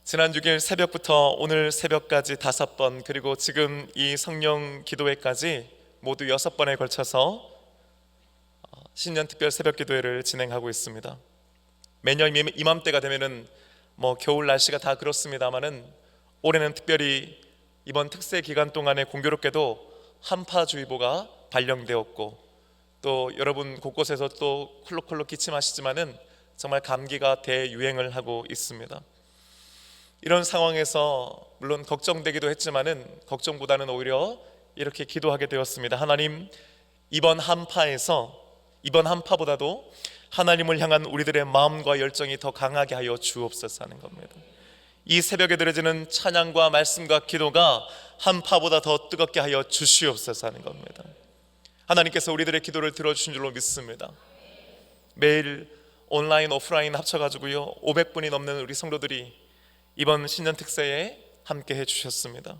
지난 6일 새벽부터 오늘 새벽까지 5번, 그리고 지금 이 성령 기도회까지 모두 6번에 걸쳐서 신년 특별 새벽 기도회를 진행하고 있습니다. 매년 이맘때가 되면은 겨울 날씨가 다 그렇습니다만은 올해는 특별히 이번 특세 기간 동안에 공교롭게도 한파주의보가 발령되었고, 또 여러분 곳곳에서 또 콜록콜록 기침하시지만은 정말 감기가 대유행을 하고 있습니다. 이런 상황에서 물론 걱정되기도 했지만은 걱정보다는 오히려 이렇게 기도하게 되었습니다. 하나님, 이번 한파보다도 하나님을 향한 우리들의 마음과 열정이 더 강하게 하여 주옵소서 하는 겁니다. 이 새벽에 드려지는 찬양과 말씀과 기도가 한파보다 더 뜨겁게 하여 주시옵소서 하는 겁니다. 하나님께서 우리들의 기도를 들어주신 줄로 믿습니다. 매일 온라인 오프라인 합쳐가지고요 500분이 넘는 우리 성도들이 이번 신년 특세에 함께 해주셨습니다.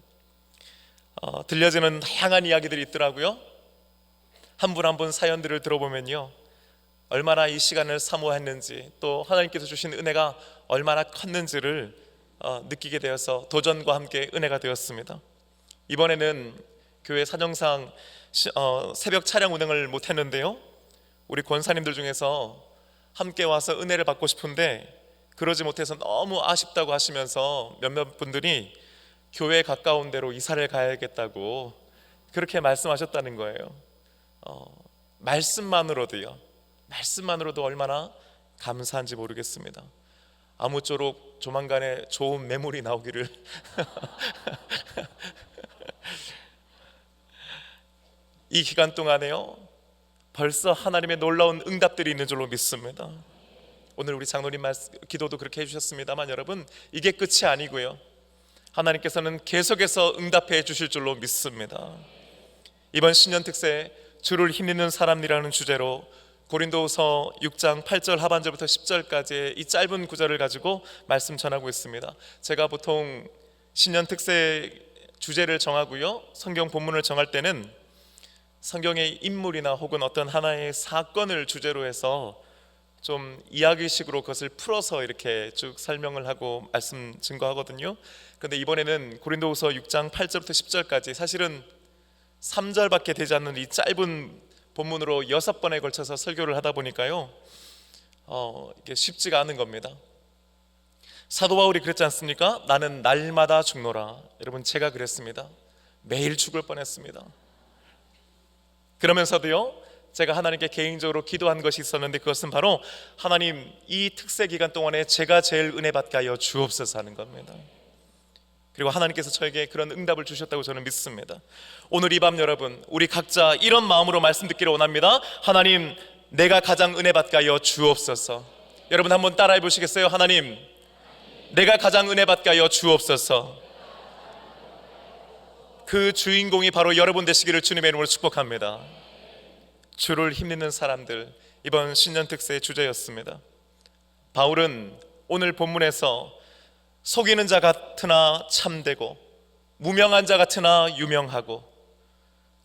들려지는 다양한 이야기들이 있더라고요. 한 분 한 분 사연들을 들어보면요, 얼마나 이 시간을 사모했는지, 또 하나님께서 주신 은혜가 얼마나 컸는지를 느끼게 되어서 도전과 함께 은혜가 되었습니다. 이번에는 교회 사정상 새벽 차량 운행을 못했는데요, 우리 권사님들 중에서 함께 와서 은혜를 받고 싶은데 그러지 못해서 너무 아쉽다고 하시면서 몇몇 분들이 교회 가까운 데로 이사를 가야겠다고 그렇게 말씀하셨다는 거예요. 말씀만으로도 얼마나 감사한지 모르겠습니다. 아무쪼록 조만간에 좋은 매물이 나오기를 이 기간 동안에요 벌써 하나님의 놀라운 응답들이 있는 줄로 믿습니다. 오늘 우리 장로님 기도도 그렇게 해주셨습니다만 여러분, 이게 끝이 아니고요, 하나님께서는 계속해서 응답해 주실 줄로 믿습니다. 이번 신년 특세 주를 힘입는 사람이라는 주제로 고린도후서 6장 8절 하반절부터 10절까지의 이 짧은 구절을 가지고 말씀 전하고 있습니다. 제가 보통 신년 특세 주제를 정하고요 성경 본문을 정할 때는 성경의 인물이나 혹은 어떤 하나의 사건을 주제로 해서 좀 이야기식으로 그것을 풀어서 이렇게 쭉 설명을 하고 말씀 증거하거든요. 그런데 이번에는 고린도후서 6장 8절부터 10절까지 사실은 3절밖에 되지 않는 이 짧은 본문으로 6번에 걸쳐서 설교를 하다 보니까요 이게 쉽지가 않은 겁니다. 사도 바울이 그랬지 않습니까? 나는 날마다 죽노라. 여러분, 제가 그랬습니다. 매일 죽을 뻔했습니다. 그러면서도요 제가 하나님께 개인적으로 기도한 것이 있었는데, 그것은 바로 하나님, 이 특세 기간 동안에 제가 제일 은혜 받게 하여 주옵소서 하는 겁니다. 그리고 하나님께서 저에게 그런 응답을 주셨다고 저는 믿습니다. 오늘 이 밤 여러분, 우리 각자 이런 마음으로 말씀 듣기를 원합니다. 하나님, 내가 가장 은혜 받게 하여 주옵소서. 여러분 한번 따라해 보시겠어요? 하나님, 내가 가장 은혜 받게 하여 주옵소서. 그 주인공이 바로 여러분 되시기를 주님의 이름으로 축복합니다. 주를 힘입는 사람들, 이번 신년 특세의 주제였습니다. 바울은 오늘 본문에서 속이는 자 같으나 참되고, 무명한 자 같으나 유명하고,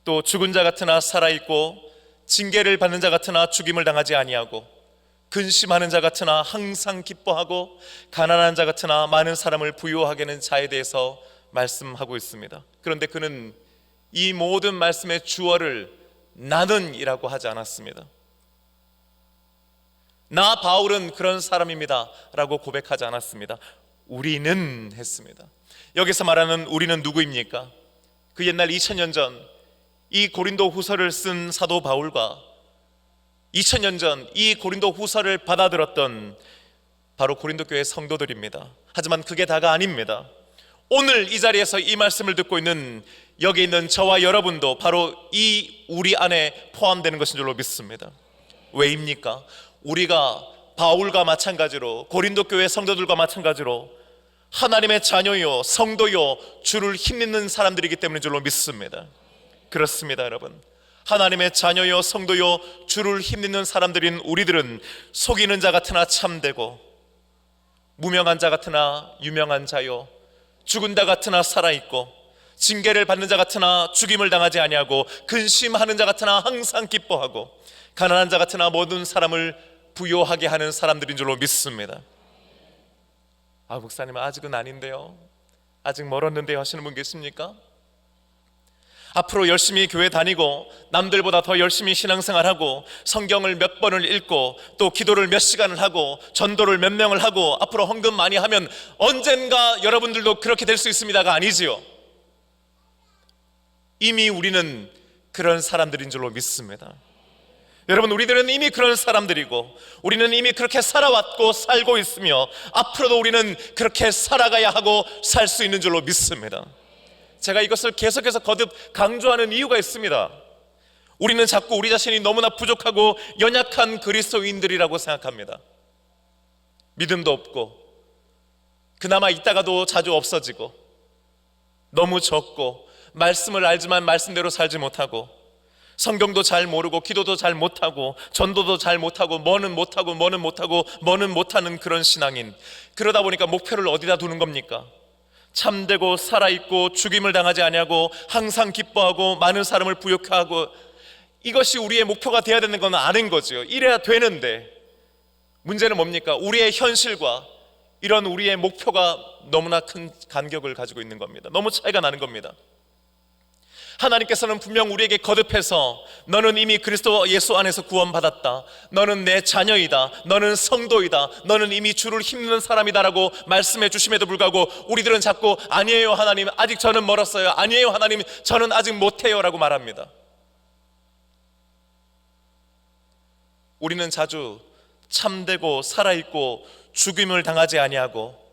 또 죽은 자 같으나 살아있고, 징계를 받는 자 같으나 죽임을 당하지 아니하고, 근심하는 자 같으나 항상 기뻐하고, 가난한 자 같으나 많은 사람을 부유하게 하는 자에 대해서 말씀하고 있습니다. 그런데 그는 이 모든 말씀의 주어를 나는 이라고 하지 않았습니다. 나 바울은 그런 사람입니다 라고 고백하지 않았습니다. 우리는 했습니다. 여기서 말하는 우리는 누구입니까? 그 옛날 2000년 전 이 고린도 후서를 쓴 사도 바울과 2000년 전 이 고린도 후서를 받아들었던 바로 고린도 교회 성도들입니다. 하지만 그게 다가 아닙니다. 오늘 이 자리에서 이 말씀을 듣고 있는 여기 있는 저와 여러분도 바로 이 우리 안에 포함되는 것인 줄로 믿습니다. 왜입니까? 우리가 바울과 마찬가지로, 고린도 교회 성도들과 마찬가지로 하나님의 자녀요 성도요 주를 힘입는 사람들이기 때문인 줄로 믿습니다. 그렇습니다. 여러분, 하나님의 자녀요 성도요 주를 힘입는 사람들인 우리들은 속이는 자 같으나 참되고, 무명한 자 같으나 유명한 자요, 죽은 자 같으나 살아있고, 징계를 받는 자 같으나 죽임을 당하지 아니하고, 근심하는 자 같으나 항상 기뻐하고, 가난한 자 같으나 모든 사람을 부유하게 하는 사람들인 줄로 믿습니다. 아, 목사님 아직은 아닌데요, 아직 멀었는데요 하시는 분 계십니까? 앞으로 열심히 교회 다니고 남들보다 더 열심히 신앙생활하고 성경을 몇 번을 읽고 또 기도를 몇 시간을 하고 전도를 몇 명을 하고 앞으로 헌금 많이 하면 언젠가 여러분들도 그렇게 될 수 있습니다가 아니지요. 이미 우리는 그런 사람들인 줄로 믿습니다. 여러분, 우리들은 이미 그런 사람들이고 우리는 이미 그렇게 살아왔고 살고 있으며 앞으로도 우리는 그렇게 살아가야 하고 살 수 있는 줄로 믿습니다. 제가 이것을 계속해서 거듭 강조하는 이유가 있습니다. 우리는 자꾸 우리 자신이 너무나 부족하고 연약한 그리스도인들이라고 생각합니다. 믿음도 없고 그나마 있다가도 자주 없어지고 너무 적고 말씀을 알지만 말씀대로 살지 못하고 성경도 잘 모르고 기도도 잘 못하고 전도도 잘 못하고 뭐는 못하고 뭐는 못하고 뭐는 못하는 그런 신앙인. 그러다 보니까 목표를 어디다 두는 겁니까? 참되고 살아있고 죽임을 당하지 아니하고 항상 기뻐하고 많은 사람을 부욕케 하고, 이것이 우리의 목표가 되어야 되는 건 아는 거죠. 이래야 되는데 문제는 뭡니까? 우리의 현실과 이런 우리의 목표가 너무나 큰 간격을 가지고 있는 겁니다. 너무 차이가 나는 겁니다. 하나님께서는 분명 우리에게 거듭해서 너는 이미 그리스도 예수 안에서 구원받았다, 너는 내 자녀이다, 너는 성도이다, 너는 이미 주를 힘쓰는 사람이다라고 말씀해 주심에도 불구하고 우리들은 자꾸 아니에요 하나님, 아직 저는 멀었어요, 아니에요 하나님, 저는 아직 못해요 라고 말합니다. 우리는 자주 참되고 살아있고 죽임을 당하지 아니하고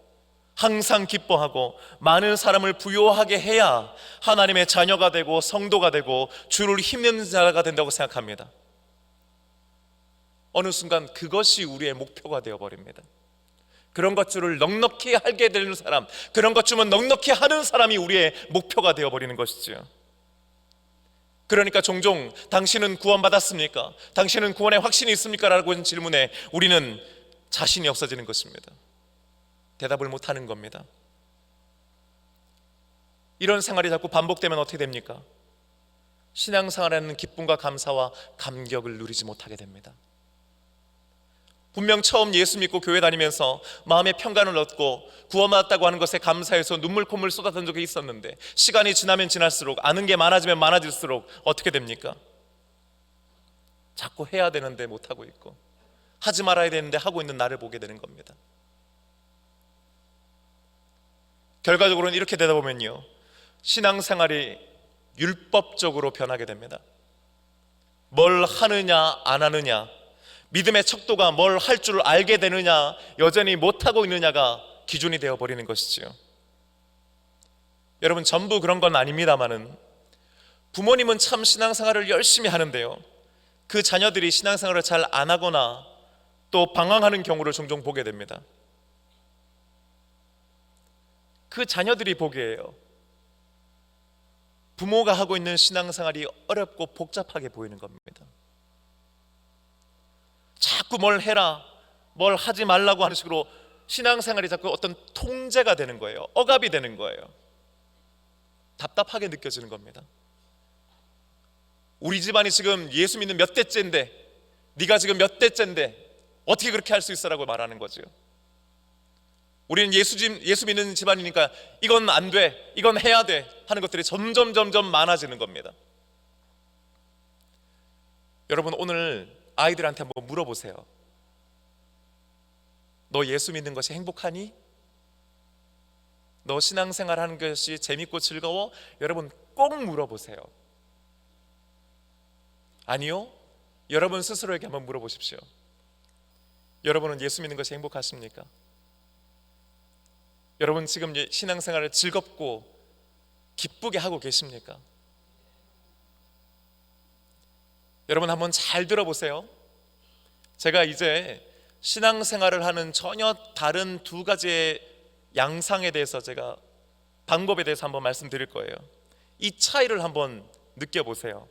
항상 기뻐하고 많은 사람을 부요하게 해야 하나님의 자녀가 되고 성도가 되고 주를 힘쓰는 자가 된다고 생각합니다. 어느 순간 그것이 우리의 목표가 되어버립니다. 그런 것들을 넉넉히 하게 되는 사람, 그런 것쯤은 넉넉히 하는 사람이 우리의 목표가 되어버리는 것이죠. 그러니까 종종 당신은 구원받았습니까? 당신은 구원의 확신이 있습니까? 라고 하는 질문에 우리는 자신이 없어지는 것입니다. 대답을 못하는 겁니다. 이런 생활이 자꾸 반복되면 어떻게 됩니까? 신앙생활에는 기쁨과 감사와 감격을 누리지 못하게 됩니다. 분명 처음 예수 믿고 교회 다니면서 마음의 평강을 얻고 구원받았다고 하는 것에 감사해서 눈물 콧물 쏟았던 적이 있었는데 시간이 지나면 지날수록 아는 게 많아지면 많아질수록 어떻게 됩니까? 자꾸 해야 되는데 못하고 있고 하지 말아야 되는데 하고 있는 나를 보게 되는 겁니다. 결과적으로는 이렇게 되다 보면요, 신앙생활이 율법적으로 변하게 됩니다. 뭘 하느냐 안 하느냐, 믿음의 척도가 뭘 할 줄 알게 되느냐 여전히 못하고 있느냐가 기준이 되어버리는 것이지요. 여러분, 전부 그런 건 아닙니다만은 부모님은 참 신앙생활을 열심히 하는데요, 그 자녀들이 신앙생활을 잘 안 하거나 또 방황하는 경우를 종종 보게 됩니다. 그 자녀들이 보기에요, 부모가 하고 있는 신앙생활이 어렵고 복잡하게 보이는 겁니다. 자꾸 뭘 해라, 뭘 하지 말라고 하는 식으로 신앙생활이 자꾸 어떤 통제가 되는 거예요. 억압이 되는 거예요. 답답하게 느껴지는 겁니다. 우리 집안이 지금 예수 믿는 몇 대째인데, 네가 지금 몇 대째인데 어떻게 그렇게 할 수 있어라고 말하는 거죠. 우리는 예수 믿는 집안이니까 이건 안 돼, 이건 해야 돼 하는 것들이 점점 많아지는 겁니다. 여러분, 오늘 아이들한테 한번 물어보세요. 너 예수 믿는 것이 행복하니? 너 신앙생활 하는 것이 재밌고 즐거워? 여러분 꼭 물어보세요. 아니요? 여러분 스스로에게 한번 물어보십시오. 여러분은 예수 믿는 것이 행복하십니까? 여러분 지금 신앙생활을 즐겁고 기쁘게 하고 계십니까? 여러분 한번 잘 들어보세요. 제가 이제 신앙생활을 하는 전혀 다른 두 가지의 양상에 대해서, 제가 방법에 대해서 한번 말씀드릴 거예요. 이 차이를 한번 느껴보세요.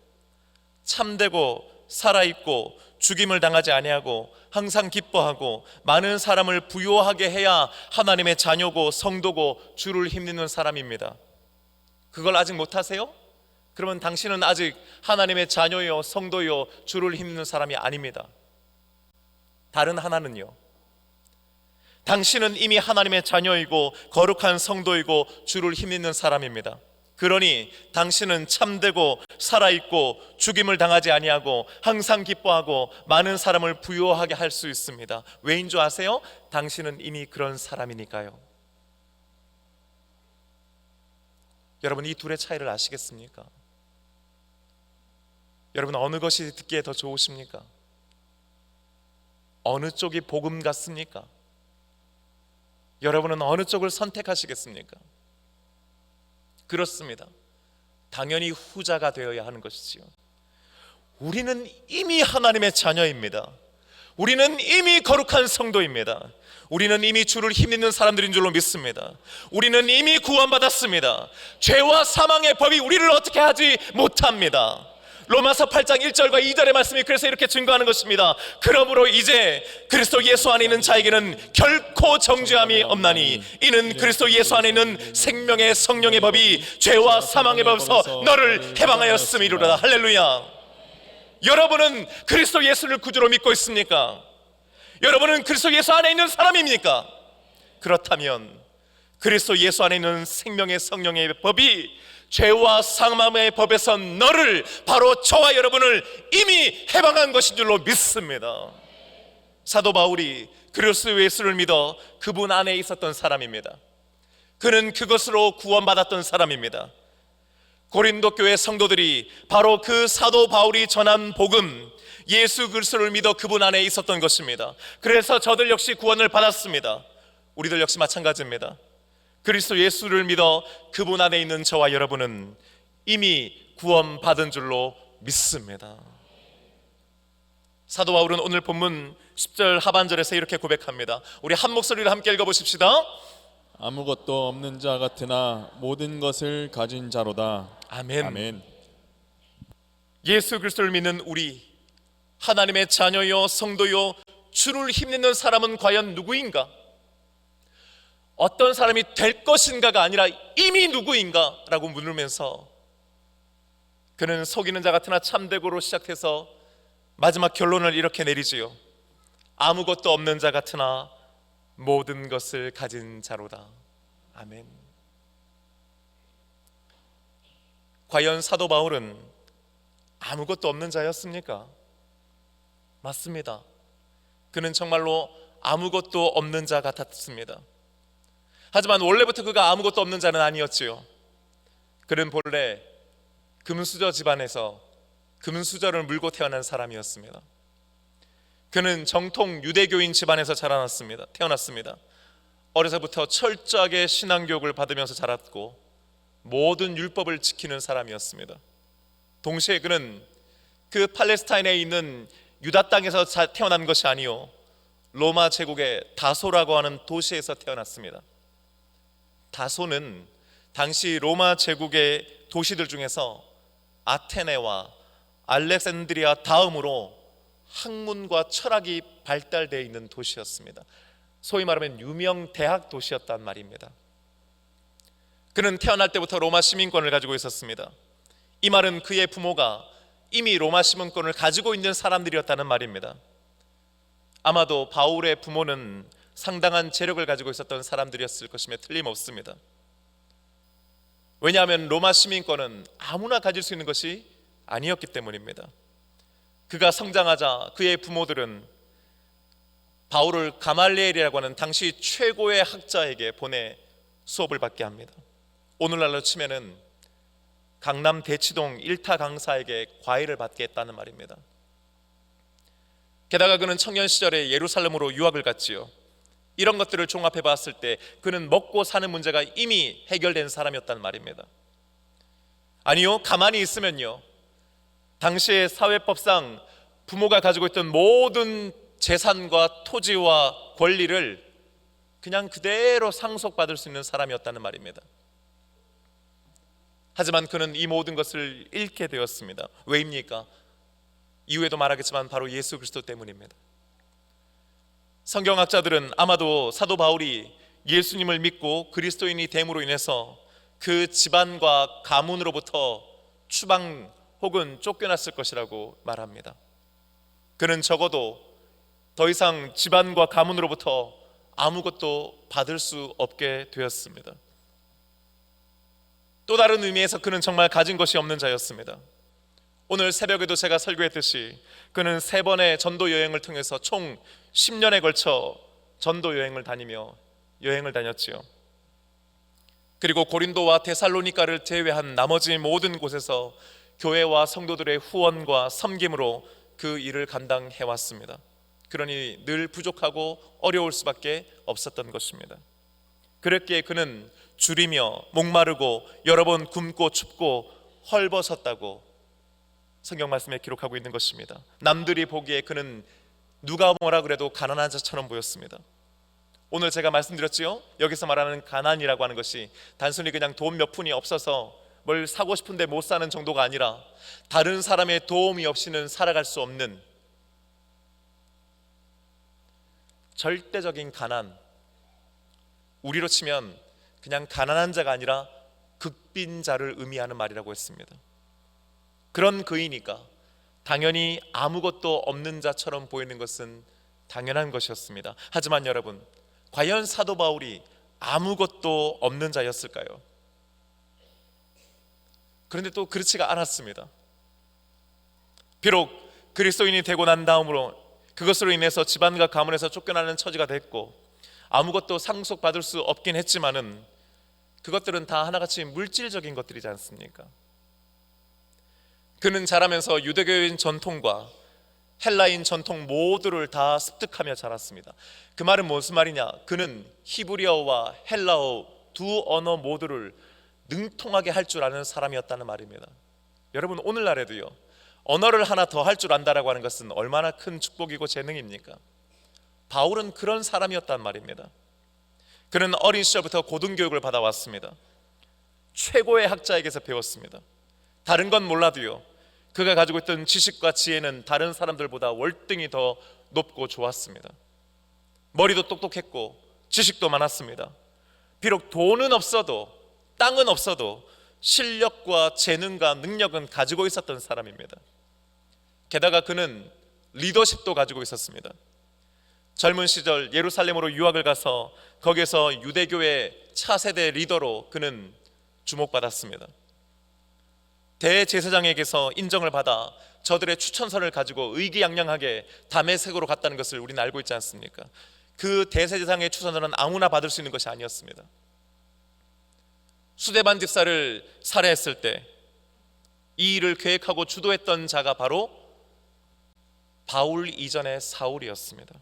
참되고 살아있고 죽임을 당하지 아니하고 항상 기뻐하고 많은 사람을 부요하게 해야 하나님의 자녀고 성도고 주를 힘쓰는 사람입니다. 그걸 아직 못하세요? 그러면 당신은 아직 하나님의 자녀요 성도요 주를 힘쓰는 사람이 아닙니다. 다른 하나는요, 당신은 이미 하나님의 자녀이고 거룩한 성도이고 주를 힘입는 사람입니다. 그러니 당신은 참되고 살아있고 죽임을 당하지 아니하고 항상 기뻐하고 많은 사람을 부유하게 할 수 있습니다. 왜인 줄 아세요? 당신은 이미 그런 사람이니까요. 여러분, 이 둘의 차이를 아시겠습니까? 여러분, 어느 것이 듣기에 더 좋으십니까? 어느 쪽이 복음 같습니까? 여러분은 어느 쪽을 선택하시겠습니까? 그렇습니다. 당연히 후자가 되어야 하는 것이지요. 우리는 이미 하나님의 자녀입니다. 우리는 이미 거룩한 성도입니다. 우리는 이미 주를 힘입는 사람들인 줄로 믿습니다. 우리는 이미 구원받았습니다. 죄와 사망의 법이 우리를 어떻게 하지 못합니다. 로마서 8장 1절과 2절의 말씀이 그래서 이렇게 증거하는 것입니다. 그러므로 이제 그리스도 예수 안에 있는 자에게는 결코 정죄함이 없나니 이는 그리스도 예수 안에 있는 생명의 성령의 법이 죄와 사망의 법에서 너를 해방하였음이로다. 할렐루야. 여러분은 그리스도 예수를 구주로 믿고 있습니까? 여러분은 그리스도 예수 안에 있는 사람입니까? 그렇다면 그리스도 예수 안에 있는 생명의 성령의 법이 죄와 사망의 법에서 너를, 바로 저와 여러분을 이미 해방한 것인 줄로 믿습니다. 사도 바울이 그리스도 예수를 믿어 그분 안에 있었던 사람입니다. 그는 그것으로 구원받았던 사람입니다. 고린도 교회 성도들이 바로 그 사도 바울이 전한 복음, 예수 그리스도를 믿어 그분 안에 있었던 것입니다. 그래서 저들 역시 구원을 받았습니다. 우리들 역시 마찬가지입니다. 그리스도 예수를 믿어 그분 안에 있는 저와 여러분은 이미 구원받은 줄로 믿습니다. 사도 바울은 오늘 본문 10절 하반절에서 이렇게 고백합니다. 우리 한 목소리로 함께 읽어보십시다. 아무것도 없는 자 같으나 모든 것을 가진 자로다. 아멘. 아멘. 예수 그리스도를 믿는 우리, 하나님의 자녀요 성도요 주를 힘입는 사람은 과연 누구인가? 어떤 사람이 될 것인가가 아니라 이미 누구인가? 라고 물으면서 그는 속이는 자 같으나 참되고로 시작해서 마지막 결론을 이렇게 내리지요. 아무것도 없는 자 같으나 모든 것을 가진 자로다. 아멘. 과연 사도 바울은 아무것도 없는 자였습니까? 맞습니다. 그는 정말로 아무것도 없는 자 같았습니다. 하지만 원래부터 그가 아무것도 없는 자는 아니었지요. 그는 본래 금수저 집안에서 금수저를 물고 태어난 사람이었습니다. 그는 정통 유대교인 집안에서 태어났습니다. 어려서부터 철저하게 신앙교육을 받으면서 자랐고 모든 율법을 지키는 사람이었습니다. 동시에 그는 그 팔레스타인에 있는 유다 땅에서 태어난 것이 아니요 로마 제국의 다소라고 하는 도시에서 태어났습니다. 다소는 당시 로마 제국의 도시들 중에서 아테네와 알렉산드리아 다음으로 학문과 철학이 발달되어 있는 도시였습니다. 소위 말하면 유명 대학 도시였단 말입니다. 그는 태어날 때부터 로마 시민권을 가지고 있었습니다. 이 말은 그의 부모가 이미 로마 시민권을 가지고 있는 사람들이었다는 말입니다. 아마도 바울의 부모는 상당한 재력을 가지고 있었던 사람들이었을 것임에 틀림없습니다. 왜냐하면 로마 시민권은 아무나 가질 수 있는 것이 아니었기 때문입니다. 그가 성장하자 그의 부모들은 바울을 가말리엘이라고 하는 당시 최고의 학자에게 보내 수업을 받게 합니다. 오늘날로 치면은 강남 대치동 일타 강사에게 과외를 받게 했다는 말입니다. 게다가 그는 청년 시절에 예루살렘으로 유학을 갔지요. 이런 것들을 종합해 봤을 때 그는 먹고 사는 문제가 이미 해결된 사람이었단 말입니다. 아니요, 가만히 있으면요 당시의 사회법상 부모가 가지고 있던 모든 재산과 토지와 권리를 그냥 그대로 상속받을 수 있는 사람이었다는 말입니다. 하지만 그는 이 모든 것을 잃게 되었습니다. 왜입니까? 이후에도 말하겠지만 바로 예수 그리스도 때문입니다. 성경학자들은 아마도 사도 바울이 예수님을 믿고 그리스도인이 됨으로 인해서 그 집안과 가문으로부터 추방 혹은 쫓겨났을 것이라고 말합니다. 그는 적어도 더 이상 집안과 가문으로부터 아무것도 받을 수 없게 되었습니다. 또 다른 의미에서 그는 정말 가진 것이 없는 자였습니다. 오늘 새벽에도 제가 설교했듯이 그는 3번의 전도 여행을 통해서 총 10년에 걸쳐 전도 여행을 다니며 여행을 다녔지요. 그리고 고린도와 데살로니가를 제외한 나머지 모든 곳에서 교회와 성도들의 후원과 섬김으로 그 일을 감당해 왔습니다. 그러니 늘 부족하고 어려울 수밖에 없었던 것입니다. 그랬기에 그는 줄이며 목마르고 여러 번 굶고 춥고 헐벗었다고 성경 말씀에 기록하고 있는 것입니다. 남들이 보기에 그는 누가 뭐라 그래도 가난한 자처럼 보였습니다. 오늘 제가 말씀드렸지요, 여기서 말하는 가난이라고 하는 것이 단순히 그냥 돈 몇 푼이 없어서 뭘 사고 싶은데 못 사는 정도가 아니라 다른 사람의 도움이 없이는 살아갈 수 없는 절대적인 가난, 우리로 치면 그냥 가난한 자가 아니라 극빈자를 의미하는 말이라고 했습니다. 그런 그이니까 당연히 아무것도 없는 자처럼 보이는 것은 당연한 것이었습니다. 하지만 여러분, 과연 사도 바울이 아무것도 없는 자였을까요? 그런데 또 그렇지가 않았습니다. 비록 그리스도인이 되고 난 다음으로 그것으로 인해서 집안과 가문에서 쫓겨나는 처지가 됐고 아무것도 상속받을 수 없긴 했지만은 그것들은 다 하나같이 물질적인 것들이지 않습니까? 그는 자라면서 유대교인 전통과 헬라인 전통 모두를 다 습득하며 자랐습니다. 그 말은 무슨 말이냐? 그는 히브리어와 헬라어 두 언어 모두를 능통하게 할 줄 아는 사람이었다는 말입니다. 여러분, 오늘날에도요, 언어를 하나 더 할 줄 안다라고 하는 것은 얼마나 큰 축복이고 재능입니까? 바울은 그런 사람이었단 말입니다. 그는 어린 시절부터 고등교육을 받아왔습니다. 최고의 학자에게서 배웠습니다. 다른 건 몰라도요, 그가 가지고 있던 지식과 지혜는 다른 사람들보다 월등히 더 높고 좋았습니다. 머리도 똑똑했고 지식도 많았습니다. 비록 돈은 없어도 땅은 없어도 실력과 재능과 능력은 가지고 있었던 사람입니다. 게다가 그는 리더십도 가지고 있었습니다. 젊은 시절 예루살렘으로 유학을 가서 거기에서 유대교의 차세대 리더로 그는 주목받았습니다. 대제사장에게서 인정을 받아 저들의 추천서를 가지고 의기양양하게 다메섹으로 갔다는 것을 우리는 알고 있지 않습니까? 그 대제사장의 추천서는 아무나 받을 수 있는 것이 아니었습니다. 수데반 집사를 살해했을 때 이 일을 계획하고 주도했던 자가 바로 바울 이전의 사울이었습니다.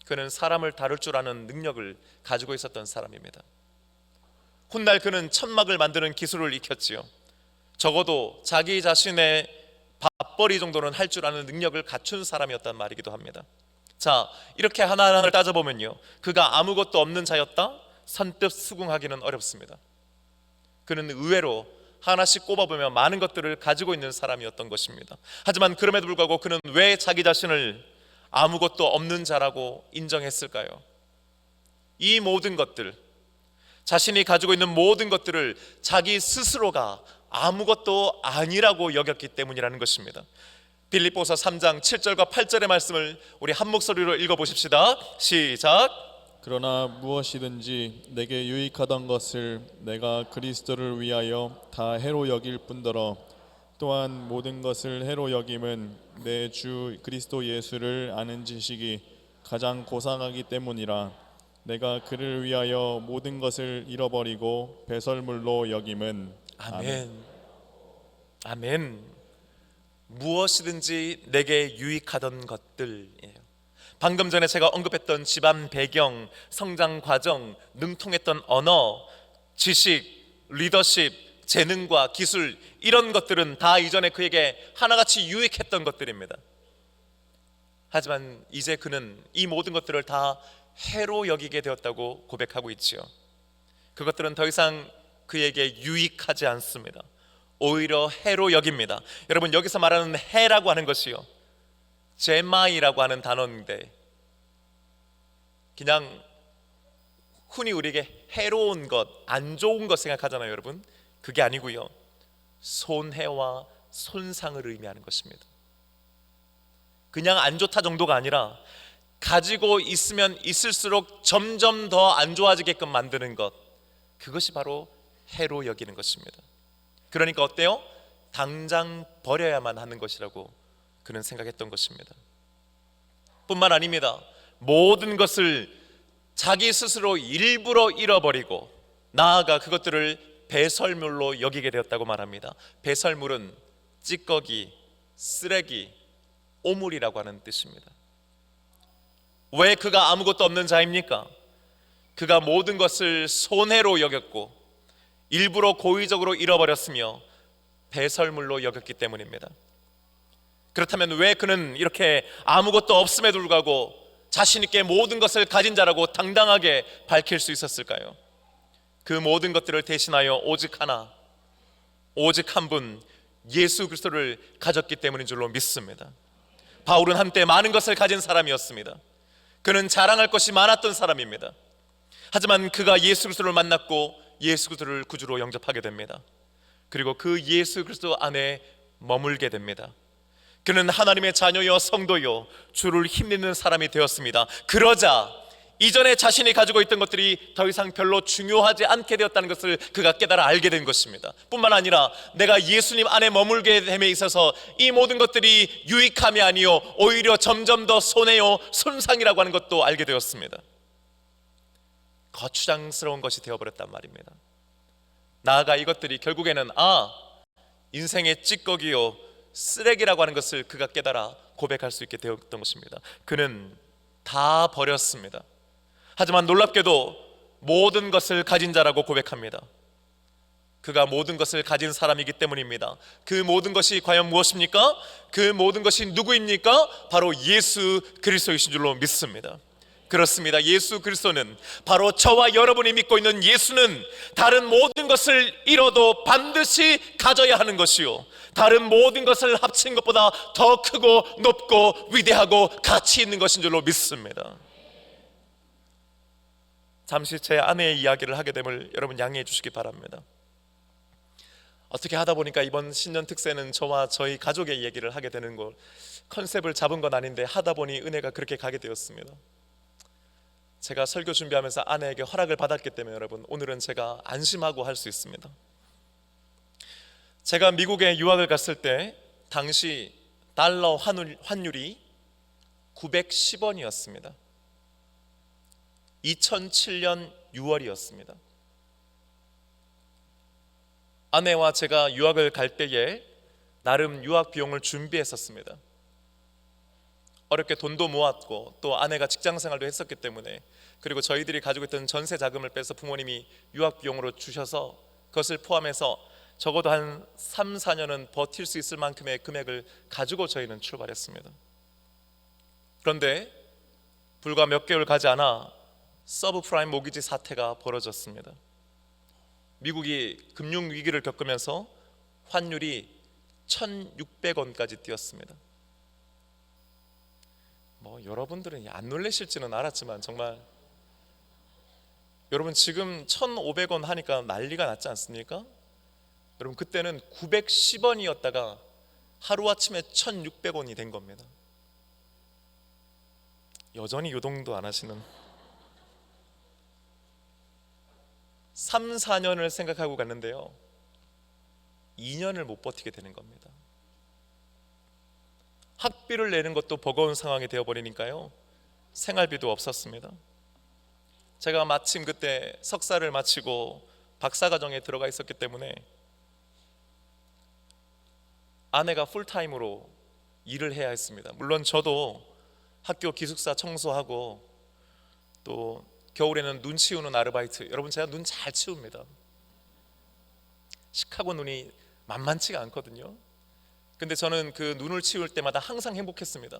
그는 사람을 다룰 줄 아는 능력을 가지고 있었던 사람입니다. 훗날 그는 천막을 만드는 기술을 익혔지요. 적어도 자기 자신의 밥벌이 정도는 할 줄 아는 능력을 갖춘 사람이었단 말이기도 합니다. 자, 이렇게 하나하나를 따져보면요, 그가 아무것도 없는 자였다? 선뜻 수긍하기는 어렵습니다. 그는 의외로 하나씩 꼽아보면 많은 것들을 가지고 있는 사람이었던 것입니다. 하지만 그럼에도 불구하고 그는 왜 자기 자신을 아무것도 없는 자라고 인정했을까요? 이 모든 것들, 자신이 가지고 있는 모든 것들을 자기 스스로가 아무것도 아니라고 여겼기 때문이라는 것입니다. 빌립보서 3장 7절과 8절의 말씀을 우리 한 목소리로 읽어보십시다. 시작. 그러나 무엇이든지 내게 유익하던 것을 내가 그리스도를 위하여 다 해로 여길 뿐더러 또한 모든 것을 해로 여김은 내 주 그리스도 예수를 아는 지식이 가장 고상하기 때문이라. 내가 그를 위하여 모든 것을 잃어버리고 배설물로 여김은. 아멘. 아멘. 무엇이든지 내게 유익하던 것들이에요. 방금 전에 제가 언급했던 집안 배경, 성장 과정, 능통했던 언어, 지식, 리더십, 재능과 기술, 이런 것들은 다 이전에 그에게 하나같이 유익했던 것들입니다. 하지만 이제 그는 이 모든 것들을 다 해로 여기게 되었다고 고백하고 있지요. 그것들은 더 이상 그에게 유익하지 않습니다. 오히려 해로 여깁니다. 여러분, 여기서 말하는 해라고 하는 것이요, 제마이라고 하는 단어인데 그냥 흔히 우리에게 해로운 것, 안 좋은 것 생각하잖아요. 여러분, 그게 아니고요, 손해와 손상을 의미하는 것입니다. 그냥 안 좋다 정도가 아니라 가지고 있으면 있을수록 점점 더 안 좋아지게끔 만드는 것, 그것이 바로 해로 여기는 것입니다. 그러니까 어때요? 당장 버려야만 하는 것이라고 그는 생각했던 것입니다. 뿐만 아닙니다. 모든 것을 자기 스스로 일부러 잃어버리고 나아가 그것들을 배설물로 여기게 되었다고 말합니다. 배설물은 찌꺼기, 쓰레기, 오물이라고 하는 뜻입니다. 왜 그가 아무것도 없는 자입니까? 그가 모든 것을 손해로 여겼고 일부러 고의적으로 잃어버렸으며 배설물로 여겼기 때문입니다. 그렇다면 왜 그는 이렇게 아무것도 없음에도 불구하고 자신 있게 모든 것을 가진 자라고 당당하게 밝힐 수 있었을까요? 그 모든 것들을 대신하여 오직 하나, 오직 한 분 예수 그리스도를 가졌기 때문인 줄로 믿습니다. 바울은 한때 많은 것을 가진 사람이었습니다. 그는 자랑할 것이 많았던 사람입니다. 하지만 그가 예수 그리스도를 만났고 예수 그리스도를 구주로 영접하게 됩니다. 그리고 그 예수 그리스도 안에 머물게 됩니다. 그는 하나님의 자녀요 성도요 주를 힘입는 사람이 되었습니다. 그러자 이전에 자신이 가지고 있던 것들이 더 이상 별로 중요하지 않게 되었다는 것을 그가 깨달아 알게 된 것입니다. 뿐만 아니라 내가 예수님 안에 머물게 됨에 있어서 이 모든 것들이 유익함이 아니요 오히려 점점 더 손해요 손상이라고 하는 것도 알게 되었습니다. 거추장스러운 것이 되어버렸단 말입니다. 나아가 이것들이 결국에는 인생의 찌꺼기요 쓰레기라고 하는 것을 그가 깨달아 고백할 수 있게 되었던 것입니다. 그는 다 버렸습니다. 하지만 놀랍게도 모든 것을 가진 자라고 고백합니다. 그가 모든 것을 가진 사람이기 때문입니다. 그 모든 것이 과연 무엇입니까? 그 모든 것이 누구입니까? 바로 예수 그리스도이신 줄로 믿습니다. 그렇습니다. 예수 그리스도는 바로 저와 여러분이 믿고 있는 예수는 다른 모든 것을 잃어도 반드시 가져야 하는 것이요 다른 모든 것을 합친 것보다 더 크고 높고 위대하고 가치 있는 것인 줄로 믿습니다. 잠시 제 아내의 이야기를 하게 됨을 여러분 양해해 주시기 바랍니다. 어떻게 하다 보니까 이번 신년 특세는 저와 저희 가족의 얘기를 하게 되는 걸 컨셉을 잡은 건 아닌데 하다 보니 은혜가 그렇게 가게 되었습니다. 제가 설교 준비하면서 아내에게 허락을 받았기 때문에 여러분 오늘은 제가 안심하고 할 수 있습니다. 제가 미국에 유학을 갔을 때 당시 달러 환율이 910원이었습니다. 2007년 6월이었습니다. 아내와 제가 유학을 갈 때에 나름 유학 비용을 준비했었습니다. 어렵게 돈도 모았고 또 아내가 직장 생활도 했었기 때문에 그리고 저희들이 가지고 있던 전세 자금을 빼서 부모님이 유학 비용으로 주셔서 그것을 포함해서 적어도 한 3, 4년은 버틸 수 있을 만큼의 금액을 가지고 저희는 출발했습니다. 그런데 불과 몇 개월 가지 않아 서브프라임 모기지 사태가 벌어졌습니다. 미국이 금융위기를 겪으면서 환율이 1,600원까지 뛰었습니다. 여러분들은 안 놀라실지는 알았지만 정말 여러분 지금 1,500원 하니까 난리가 났지 않습니까? 여러분 그때는 910원이었다가 하루아침에 1,600원이 된 겁니다. 여전히 요동도 안 하시는 3, 4년을 생각하고 갔는데요 2년을 못 버티게 되는 겁니다. 학비를 내는 것도 버거운 상황이 되어버리니까요 생활비도 없었습니다. 제가 마침 그때 석사를 마치고 박사과정에 들어가 있었기 때문에 아내가 풀타임으로 일을 해야 했습니다. 물론 저도 학교 기숙사 청소하고 또 겨울에는 눈 치우는 아르바이트, 여러분 제가 눈 잘 치웁니다. 시카고 눈이 만만치가 않거든요. 근데 저는 그 눈을 치울 때마다 항상 행복했습니다.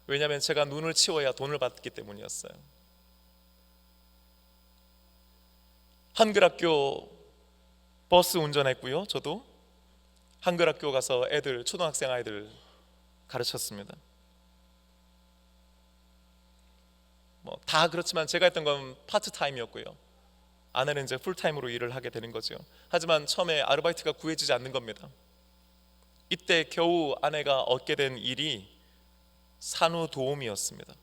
왜냐하면 제가 눈을 치워야 돈을 받기 때문이었어요. 한글학교 버스 운전했고요. 저도 한글학교 가서 애들, 초등학생 아이들 가르쳤습니다. 다 그렇지만 제가 했던 건 파트타임이었고요. 아내는 이제 풀타임으로 일을 하게 되는 거죠. 하지만 처음에 아르바이트가 구해지지 않는 겁니다. 이때 겨우 아내가 얻게 된 일이 산후도우미였습니다.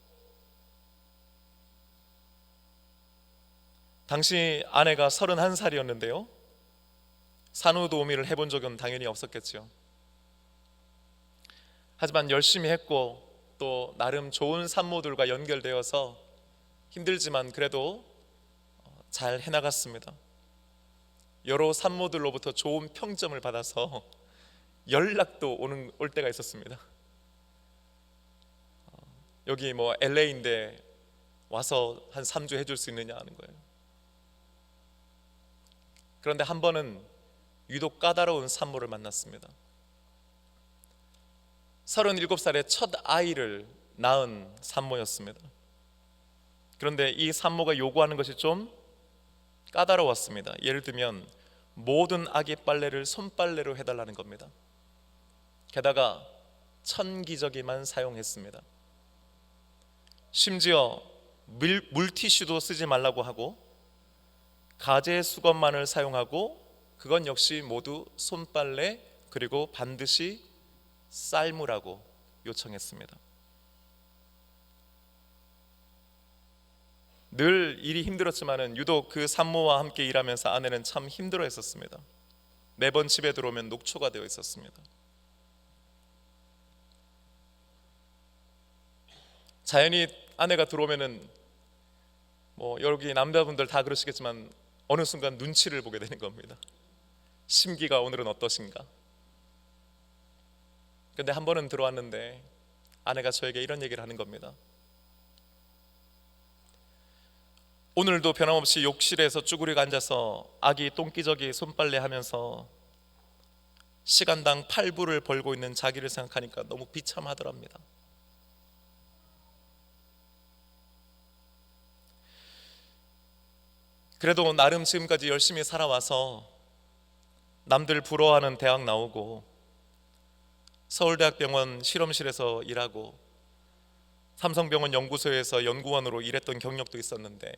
당시 아내가 31살이었는데요. 산후도우미를 해본 적은 당연히 없었겠죠. 하지만 열심히 했고 또 나름 좋은 산모들과 연결되어서 힘들지만 그래도 잘 해나갔습니다. 여러 산모들로부터 좋은 평점을 받아서 연락도 올 때가 있었습니다. 여기 뭐 LA인데 와서 한 3주 해줄 수 있느냐 하는 거예요. 그런데 한 번은 유독 까다로운 산모를 만났습니다. 37살에 첫 아이를 낳은 산모였습니다. 그런데 이 산모가 요구하는 것이 좀 까다로웠습니다. 예를 들면 모든 아기 빨래를 손빨래로 해달라는 겁니다. 게다가 천기저귀만 사용했습니다. 심지어 물티슈도 쓰지 말라고 하고 가제 수건만을 사용하고 그건 역시 모두 손빨래 그리고 반드시 삶으라고 요청했습니다. 늘 일이 힘들었지만은 유독 그 산모와 함께 일하면서 아내는 참 힘들어했었습니다. 매번 집에 들어오면 녹초가 되어 있었습니다. 자연히 아내가 들어오면은 뭐 여기 남자분들 다 그러시겠지만 어느 순간 눈치를 보게 되는 겁니다. 심기가 오늘은 어떠신가? 근데 한 번은 들어왔는데 아내가 저에게 이런 얘기를 하는 겁니다. 오늘도 변함없이 욕실에서 쭈그리고 앉아서 아기 똥기저귀 손빨래 하면서 시간당 8불을 벌고 있는 자기를 생각하니까 너무 비참하더랍니다. 그래도 나름 지금까지 열심히 살아와서 남들 부러워하는 대학 나오고 서울대학병원 실험실에서 일하고 삼성병원 연구소에서 연구원으로 일했던 경력도 있었는데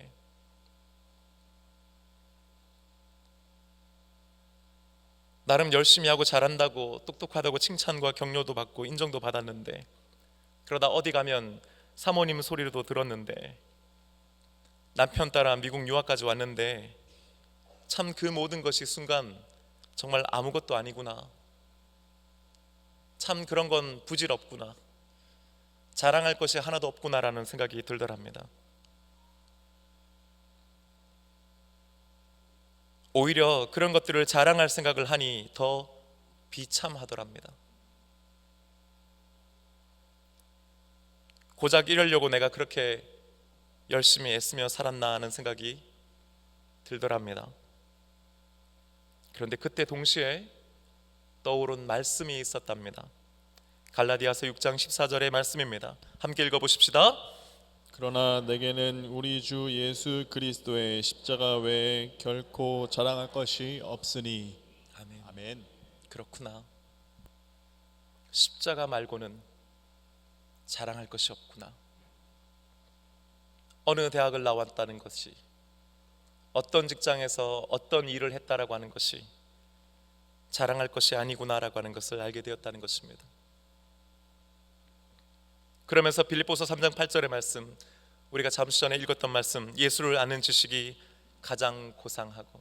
나름 열심히 하고 잘한다고 똑똑하다고 칭찬과 격려도 받고 인정도 받았는데 그러다 어디 가면 사모님 소리도 들었는데 남편 따라 미국 유학까지 왔는데 참 그 모든 것이 순간 정말 아무것도 아니구나, 참 그런 건 부질없구나, 자랑할 것이 하나도 없구나라는 생각이 들더랍니다. 오히려 그런 것들을 자랑할 생각을 하니 더 비참하더랍니다. 고작 이러려고 내가 그렇게 열심히 애쓰며 살았나 하는 생각이 들더랍니다. 그런데 그때 동시에 떠오른 말씀이 있었답니다. 갈라디아서 6장 14절의 말씀입니다. 함께 읽어보십시다. 그러나 내게는 우리 주 예수 그리스도의 십자가 외에 결코 자랑할 것이 없으니. 아멘. 아멘. 그렇구나. 십자가 말고는 자랑할 것이 없구나. 어느 대학을 나왔다는 것이, 어떤 직장에서 어떤 일을 했다라고 하는 것이 자랑할 것이 아니구나라고 하는 것을 알게 되었다는 것입니다. 그러면서 빌립보서 3장 8절의 말씀, 우리가 잠시 전에 읽었던 말씀, 예수를 아는 지식이 가장 고상하고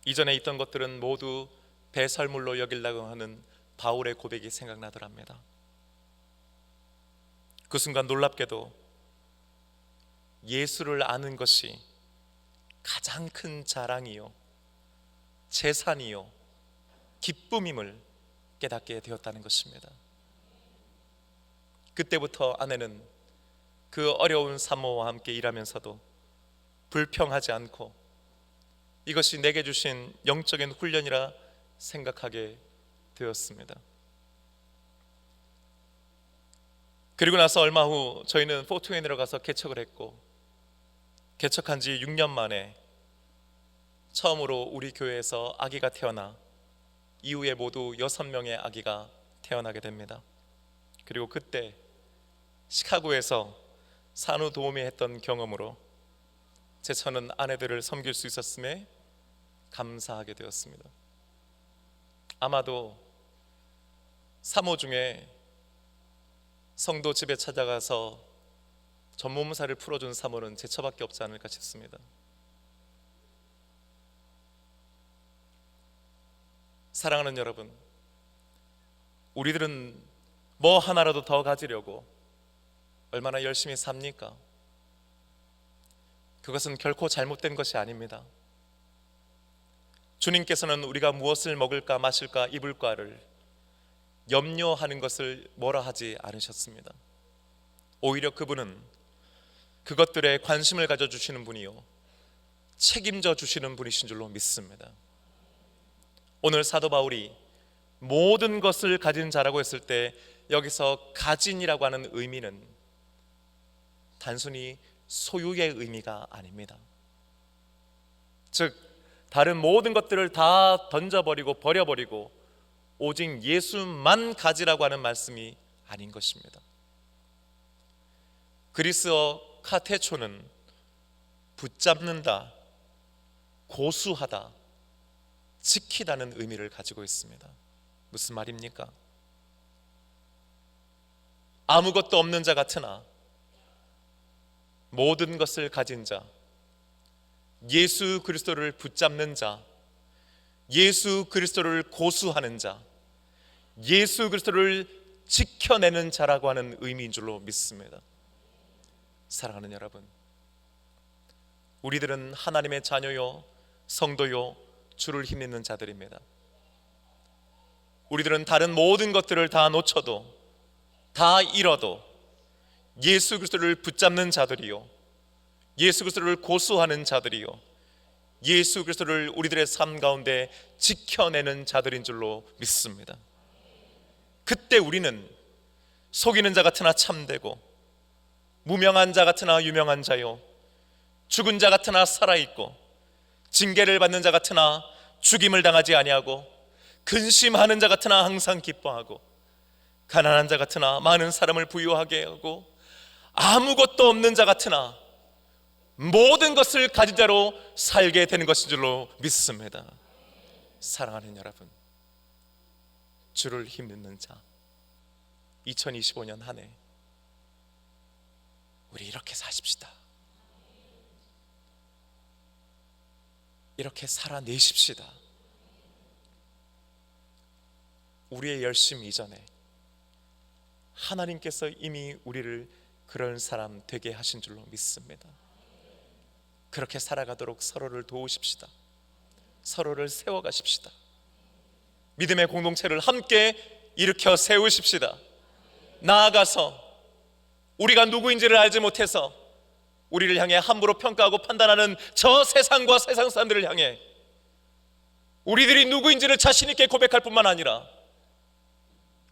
이전에 있던 것들은 모두 배설물로 여기려고 하는 바울의 고백이 생각나더랍니다. 그 순간 놀랍게도 예수를 아는 것이 가장 큰 자랑이요, 재산이요, 기쁨임을 깨닫게 되었다는 것입니다. 그때부터 아내는 그 어려운 산모와 함께 일하면서도 불평하지 않고 이것이 내게 주신 영적인 훈련이라 생각하게 되었습니다. 그리고 나서 얼마 후 저희는 포트웨인으로 가서 개척을 했고, 개척한 지 6년 만에 처음으로 우리 교회에서 아기가 태어나 이후에 모두 6명의 아기가 태어나게 됩니다. 그리고 그때 시카고에서 산후도우미 했던 경험으로 제처는 아내들을 섬길 수 있었음에 감사하게 되었습니다. 아마도 사모 중에 성도 집에 찾아가서 전몸살을 풀어준 사모는 제처밖에 없지 않을까 싶습니다. 사랑하는 여러분, 우리들은 뭐 하나라도 더 가지려고 얼마나 열심히 삽니까? 그것은 결코 잘못된 것이 아닙니다. 주님께서는 우리가 무엇을 먹을까 마실까 입을까를 염려하는 것을 뭐라 하지 않으셨습니다. 오히려 그분은 그것들에 관심을 가져주시는 분이요 책임져 주시는 분이신 줄로 믿습니다. 오늘 사도 바울이 모든 것을 가진 자라고 했을 때 여기서 가진이라고 하는 의미는 단순히 소유의 의미가 아닙니다. 즉 다른 모든 것들을 다 던져버리고 버려버리고 오직 예수만 가지라고 하는 말씀이 아닌 것입니다. 그리스어 카테초는 붙잡는다, 고수하다, 지키다는 의미를 가지고 있습니다. 무슨 말입니까? 아무것도 없는 자 같으나 모든 것을 가진 자, 예수 그리스도를 붙잡는 자, 예수 그리스도를 고수하는 자, 예수 그리스도를 지켜내는 자라고 하는 의미인 줄로 믿습니다. 사랑하는 여러분, 우리들은 하나님의 자녀요 성도요 주를 힘입는 자들입니다. 우리들은 다른 모든 것들을 다 놓쳐도 다 잃어도 예수 그리스도를 붙잡는 자들이요 예수 그리스도를 고수하는 자들이요 예수 그리스도를 우리들의 삶 가운데 지켜내는 자들인 줄로 믿습니다. 그때 우리는 속이는 자 같으나 참되고 무명한 자 같으나 유명한 자요 죽은 자 같으나 살아있고 징계를 받는 자 같으나 죽임을 당하지 아니하고 근심하는 자 같으나 항상 기뻐하고 가난한 자 같으나 많은 사람을 부유하게 하고 아무것도 없는 자 같으나 모든 것을 가진 자로 살게 되는 것인 줄로 믿습니다. 사랑하는 여러분, 주를 힘입는 자 2025년 한 해 우리 이렇게 사십시다. 이렇게 살아내십시다. 우리의 열심 이전에 하나님께서 이미 우리를 그런 사람 되게 하신 줄로 믿습니다. 그렇게 살아가도록 서로를 도우십시다. 서로를 세워가십시다. 믿음의 공동체를 함께 일으켜 세우십시다. 나아가서 우리가 누구인지를 알지 못해서 우리를 향해 함부로 평가하고 판단하는 저 세상과 세상 사람들을 향해 우리들이 누구인지를 자신 있게 고백할 뿐만 아니라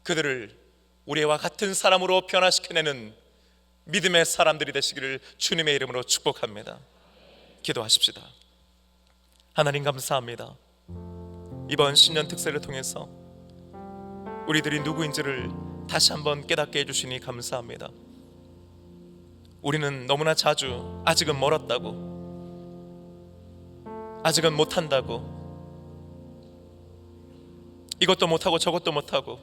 그들을 우리와 같은 사람으로 변화시켜내는 믿음의 사람들이 되시기를 주님의 이름으로 축복합니다. 기도하십시다. 하나님 감사합니다. 이번 신년 특세를 통해서 우리들이 누구인지를 다시 한번 깨닫게 해주시니 감사합니다. 우리는 너무나 자주 아직은 멀었다고, 아직은 못한다고, 이것도 못하고 저것도 못하고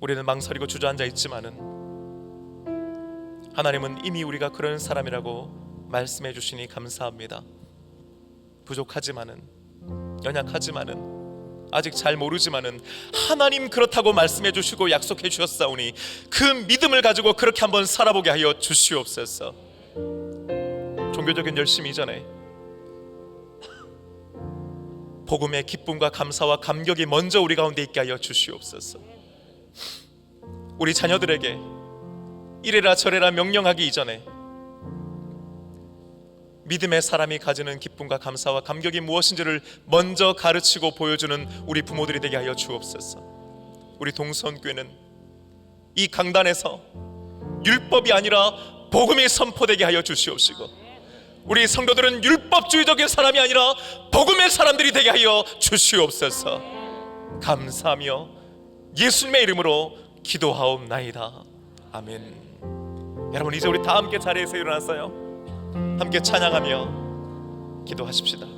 우리는 망설이고 주저앉아 있지만은 하나님은 이미 우리가 그런 사람이라고 말씀해 주시니 감사합니다. 부족하지만은, 연약하지만은, 아직 잘 모르지만은 하나님 그렇다고 말씀해 주시고 약속해 주셨사오니 그 믿음을 가지고 그렇게 한번 살아보게 하여 주시옵소서. 종교적인 열심 이전에 복음의 기쁨과 감사와 감격이 먼저 우리 가운데 있게 하여 주시옵소서. 우리 자녀들에게 이래라 저래라 명령하기 이전에 믿음의 사람이 가지는 기쁨과 감사와 감격이 무엇인지를 먼저 가르치고 보여주는 우리 부모들이 되게 하여 주옵소서. 우리 동서원교회는 이 강단에서 율법이 아니라 복음이 선포되게 하여 주시옵시고 우리 성도들은 율법주의적인 사람이 아니라 복음의 사람들이 되게 하여 주시옵소서. 감사하며 예수님의 이름으로 기도하옵나이다. 아멘. 여러분, 이제 우리 다 함께 자리에서 일어났어요. 함께 찬양하며 기도하십시다.